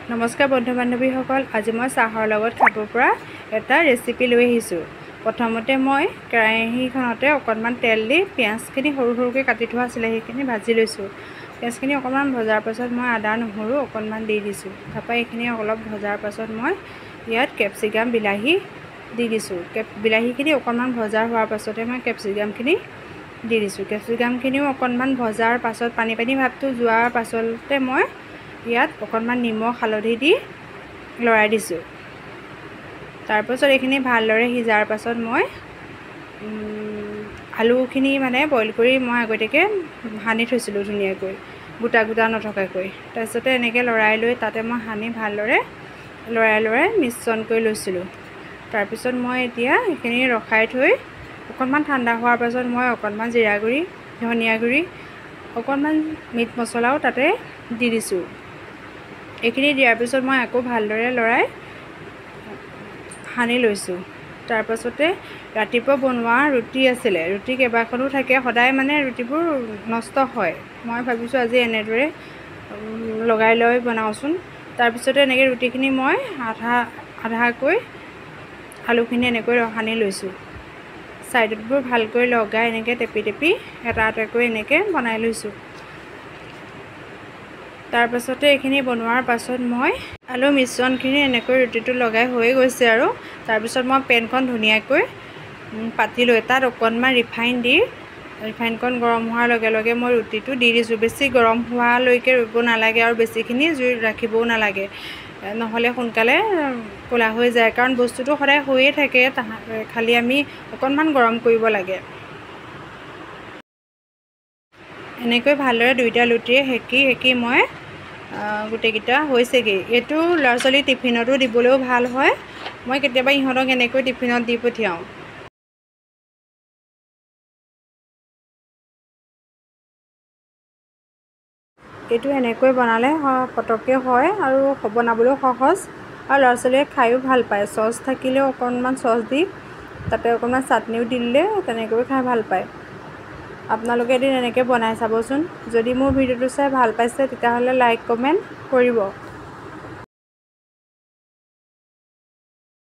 নমস্কাৰ বন্ধু বান্ধৱীসকল, আজি মই চাহৰ লগত খাব পৰা এটা ৰেচিপি লৈ আহিছোঁ। প্ৰথমতে মই কেৰাহীখনতে অকণমান তেল দি পিঁয়াজখিনি সৰু সৰুকৈ কাটি থোৱা আছিলে সেইখিনি ভাজি লৈছোঁ। পিঁয়াজখিনি অকণমান ভজাৰ পাছত মই আদা নহৰু অকণমান দি দিছোঁ। তাৰপৰা এইখিনি অলপ ভজাৰ পাছত মই ইয়াত কেপচিকাম বিলাহী দি দিছোঁ। বিলাহীখিনি অকণমান ভজা হোৱাৰ পাছতে মই কেপচিকামখিনি দি দিছোঁ। কেপচিকামখিনিও অকণমান ভজাৰ পাছত পানী ভাৱটো যোৱাৰ পাছতে মই ইয়াত অকণমান নিমখ হালধি দি লৰাই দিছোঁ। তাৰপাছত এইখিনি ভালদৰে সিজাৰ পাছত মই আলুখিনি বইল কৰি মই আগতীয়াকৈ সানি থৈছিলোঁ ধুনীয়াকৈ, গোটা গোটা নথকাকৈ। তাৰপিছতে এনেকৈ লৰাই লৈ তাতে মই সানি ভালদৰে লৰাই মিশ্ৰণ কৰি লৈছিলোঁ। তাৰপিছত মই এতিয়া এইখিনি ৰখাই থৈ অকণমান ঠাণ্ডা হোৱাৰ পাছত মই অকণমান জিৰা গুড়ি, ধনিয়া গুড়ি, অকণমান মিট মছলাও তাতে দি দিছোঁ। এইখিনি দিয়াৰ পিছত মই আকৌ ভালদৰে লৰাই সানি লৈছোঁ। তাৰপাছতে ৰাতিপুৱা বনোৱা ৰুটি আছিলে, ৰুটি কেইবাখনো থাকে, সদায় ৰুটিবোৰ নষ্ট হয়। মই ভাবিছোঁ আজি এনেদৰে লগাই লৈ বনাওঁচোন। তাৰপিছতে এনেকৈ ৰুটিখিনি মই আধাকৈ আলুখিনি এনেকৈ সানি লৈছোঁ। ছাইডতবোৰ ভালকৈ লগাই এনেকৈ টেপি এটা এটাকৈ এনেকৈ বনাই লৈছোঁ। তাৰপাছতে এইখিনি বনোৱাৰ পাছত মই আলু মিশ্ৰণখিনি এনেকৈ ৰুটিটো লগাই হৈ গৈছে আৰু তাৰপিছত মই পেনখন ধুনীয়াকৈ পাতি লৈ তাত অকণমান ৰিফাইনকণ গৰম হোৱাৰ লগে লগে মই ৰুটিটো দি দিছোঁ। বেছি গৰম হোৱালৈকে ৰুব নালাগে আৰু বেছিখিনি জুইত ৰাখিবও নালাগে, নহ'লে সোনকালে ক'লা হৈ যায়। কাৰণ বস্তুটো সদায় হৈয়ে থাকে, খালি আমি অকণমান গৰম কৰিব লাগে। এনেকৈ ভালদৰে দুইটা ৰুটিয়ে সেকি মই গোটেইকেইটা হৈছেগৈ। এইটো ল'ৰা ছোৱালী টিফিনতো দিবলৈও ভাল হয়। মই কেতিয়াবা ইহঁতক এনেকৈ টিফিনত দি পঠিয়াওঁ। এইটো এনেকৈ বনালে পটককৈ হয় আৰু বনাবলৈও সহজ, আৰু ল'ৰা ছোৱালীয়ে খায়ো ভাল পায়। চচ থাকিলেও অকণমান চচ দি তাতে অকণমান চাটনিও দি দিলে তেনেকৈ খাই ভাল পায়। আপোনালোকে এদিন এনেকৈ বনাই চাবচোন। যদি মোৰ ভিডিঅ'টো চাই ভাল পাইছে তেতিয়াহ'লে লাইক কমেণ্ট কৰিব।